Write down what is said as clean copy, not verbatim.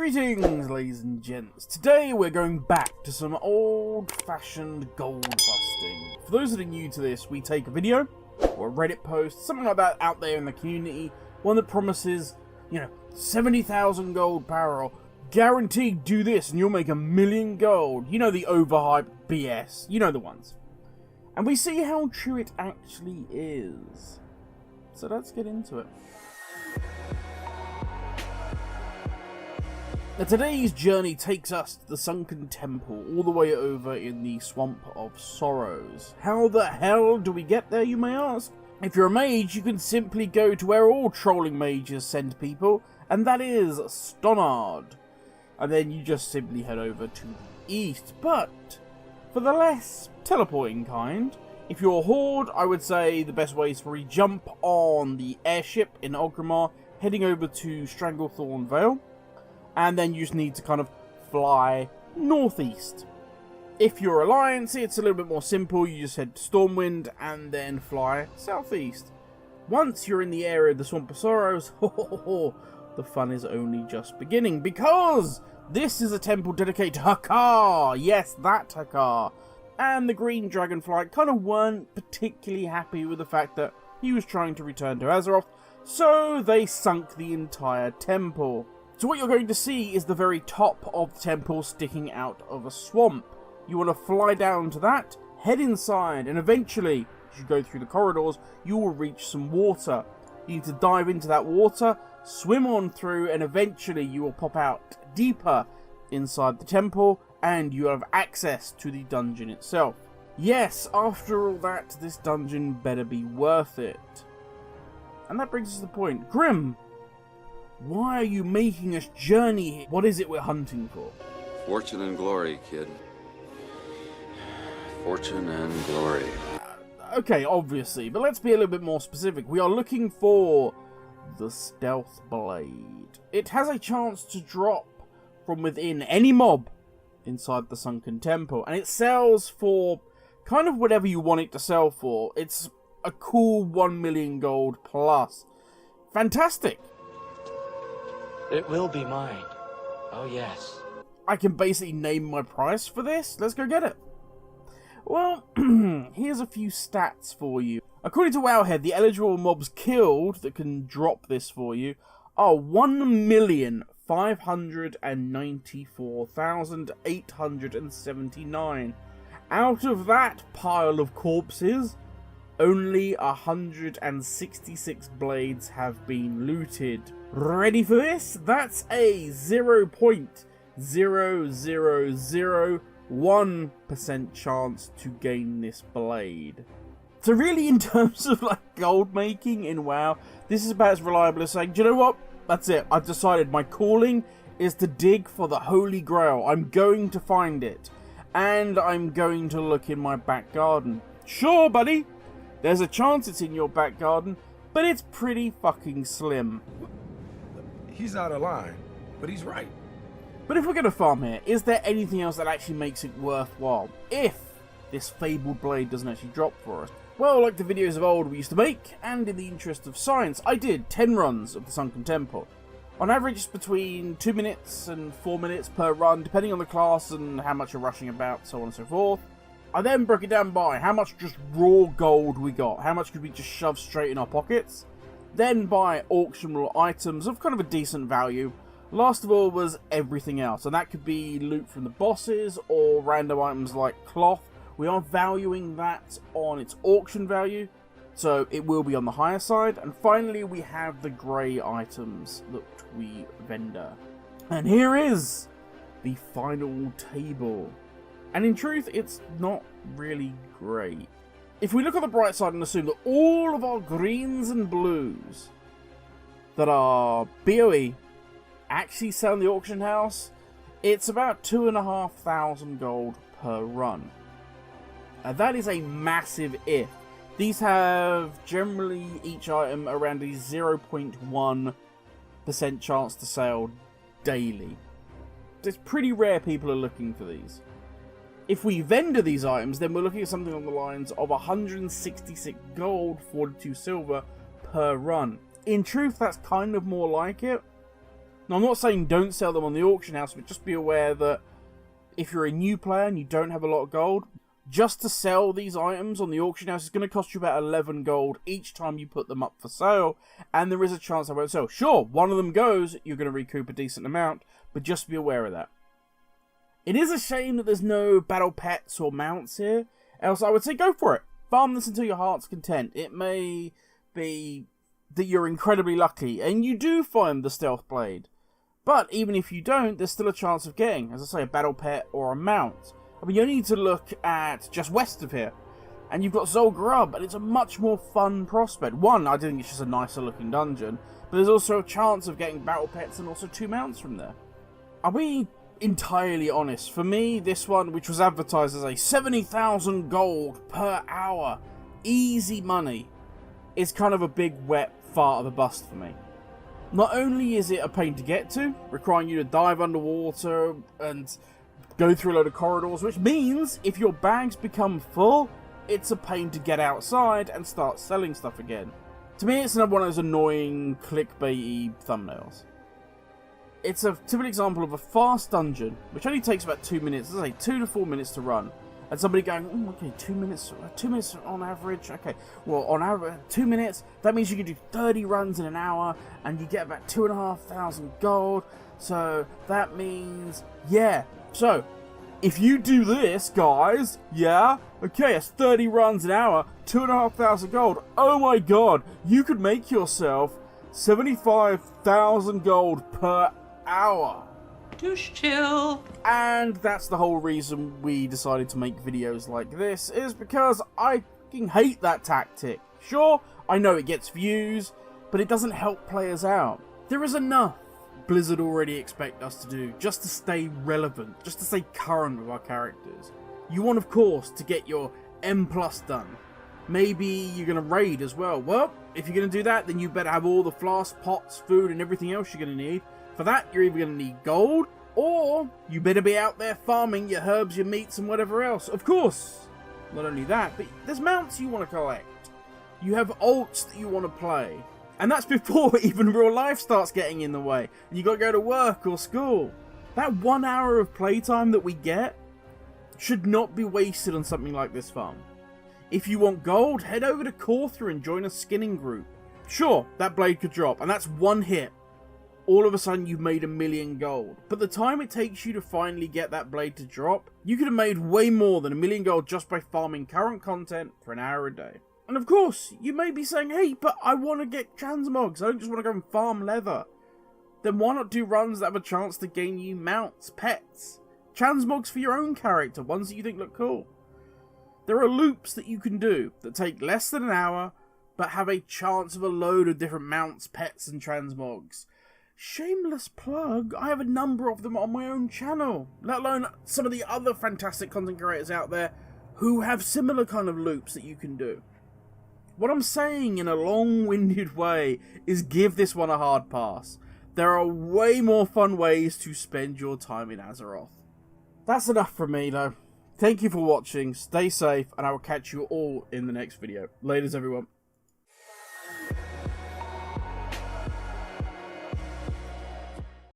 Greetings, ladies and gents. Today we're going back to some old-fashioned gold busting. For those that are new to this, we take a video or a Reddit post, something like that out there in the community, one that promises, 70,000 gold barrel, guaranteed do this and you'll make 1 million gold. You know, the overhyped BS. You know the ones. And we see how true it actually is. So let's get into it. Now, today's journey takes us to the sunken temple, all the way over in the Swamp of Sorrows. How the hell do we get there, you may ask? If you're a mage, you can simply go to where all trolling mages send people, and that is Stonard. And then you just simply head over to the east. But for the less teleporting kind, if you're a horde, I would say the best way is to jump on the airship in Orgrimmar, heading over to Stranglethorn Vale. And then you just need to kind of fly northeast. If you're Alliance, it's a little bit more simple. You just head to Stormwind and then fly southeast. Once you're in the area of the Swamp of Sorrows, the fun is only just beginning. Because this is a temple dedicated to Hakkar. Yes, that Hakkar. And the Green Dragonfly kind of weren't particularly happy with the fact that he was trying to return to Azeroth. So they sunk the entire temple. So what you're going to see is the very top of the temple sticking out of a swamp. You want to fly down to that, head inside, and eventually, as you go through the corridors, you will reach some water. You need to dive into that water, swim on through, and eventually you will pop out deeper inside the temple, and you have access to the dungeon itself. Yes, after all that, this dungeon better be worth it. And that brings us to the point. Grim, why are you making us journey here? What is it we're hunting for? Fortune and glory, kid. Fortune and glory. Okay, obviously, but let's be a little bit more specific. We are looking for the Stealth Blade. It has a chance to drop from within any mob inside the Sunken Temple, and it sells for kind of whatever you want it to sell for. It's a cool 1 million gold plus. Fantastic! It will be mine. Oh, yes. I can basically name my price for this. Let's go get it. Well, here's a few stats for you. According to Wowhead, the eligible mobs killed that can drop this for you are 1,594,879. Out of that pile of corpses, only 166 blades have been looted. Ready for this? That's a 0.0001% chance to gain this blade. So really, in terms of gold making in WoW, this is about as reliable as saying, do you know what? That's it. I've decided my calling is to dig for the Holy Grail. I'm going to find it. And I'm going to look in my back garden. Sure, buddy. There's a chance it's in your back garden, but it's pretty fucking slim. He's out of line, but he's right. But if we're going to farm here, is there anything else that actually makes it worthwhile? If this fabled blade doesn't actually drop for us? Well, like the videos of old we used to make, and in the interest of science, I did 10 runs of the Sunken Temple. On average, it's between 2 minutes and 4 minutes per run, depending on the class and how much you're rushing about, so on and so forth. I then broke it down by how much just raw gold we got, how much could we just shove straight in our pockets, then by auctionable items of kind of a decent value. Last of all was everything else, and that could be loot from the bosses or random items like cloth. We are valuing that on its auction value, so it will be on the higher side. And finally we have the grey items that we vendor. And here is the final table. And in truth, it's not really great. If we look on the bright side and assume that all of our greens and blues that are BOE actually sell in the auction house, it's about 2,500 gold per run. That is a massive if. These have generally each item around a 0.1% chance to sell daily. It's pretty rare people are looking for these. If we vendor these items, then we're looking at something on the lines of 166 gold, 42 silver per run. In truth, that's kind of more like it. Now, I'm not saying don't sell them on the auction house, but just be aware that if you're a new player and you don't have a lot of gold, just to sell these items on the auction house is going to cost you about 11 gold each time you put them up for sale, and there is a chance they won't sell. Sure, one of them goes, you're going to recoup a decent amount, but just be aware of that. It is a shame that there's no battle pets or mounts here, else I would say go for it. Farm this until your heart's content. It may be that you're incredibly lucky, and you do find the stealth blade. But even if you don't, there's still a chance of getting, as I say, a battle pet or a mount. I mean, you only need to look at just west of here, and you've got Zul'Gurub, and it's a much more fun prospect. One, I think it's just a nicer looking dungeon, but there's also a chance of getting battle pets and also 2 mounts from there. I'll be entirely honest, for me, this one, which was advertised as a 70,000 gold per hour, easy money, is kind of a big wet fart of a bust for me. Not only is it a pain to get to, requiring you to dive underwater and go through a load of corridors, which means if your bags become full, it's a pain to get outside and start selling stuff again. To me, it's another one of those annoying clickbaity thumbnails. It's a typical example of a fast dungeon, which only takes about 2 minutes, let's say 2 to 4 minutes to run. And somebody going, okay, 2 minutes on average, okay, well, on average, 2 minutes, that means you can do 30 runs in an hour, and you get about 2,500 gold, so that means, yeah, so, if you do this, guys, yeah, okay, it's 30 runs an hour, 2,500 gold, oh my god, you could make yourself 75,000 gold per hour. Douche chill. And that's the whole reason we decided to make videos like this, is because I fucking hate that tactic. Sure, I know it gets views, but it doesn't help players out. There is enough Blizzard already expect us to do just to stay relevant, just to stay current with our characters. You want, of course, to get your M+ done. Maybe you're going to raid as well. Well, if you're going to do that, then you better have all the flasks, pots, food, and everything else you're going to need. For that, you're either going to need gold, or you better be out there farming your herbs, your meats, and whatever else. Of course, not only that, but there's mounts you want to collect. You have alts that you want to play. And that's before even real life starts getting in the way. And you got to go to work or school. That 1 hour of playtime that we get should not be wasted on something like this farm. If you want gold, head over to Cawthra and join a skinning group. Sure, that blade could drop, and that's one hit. All of a sudden you've made 1 million gold. But the time it takes you to finally get that blade to drop, you could have made way more than 1 million gold just by farming current content for an hour a day. And of course, you may be saying, hey, but I want to get transmogs, I don't just want to go and farm leather. Then why not do runs that have a chance to gain you mounts, pets, transmogs for your own character, ones that you think look cool. There are loops that you can do that take less than an hour, but have a chance of a load of different mounts, pets, and transmogs. Shameless plug, I have a number of them on my own channel, let alone some of the other fantastic content creators out there who have similar kind of loops that you can do. What I'm saying in a long-winded way is give this one a hard pass. There are way more fun ways to spend your time in Azeroth. That's enough from me though. Thank you for watching, stay safe, and I will catch you all in the next video. Laters everyone.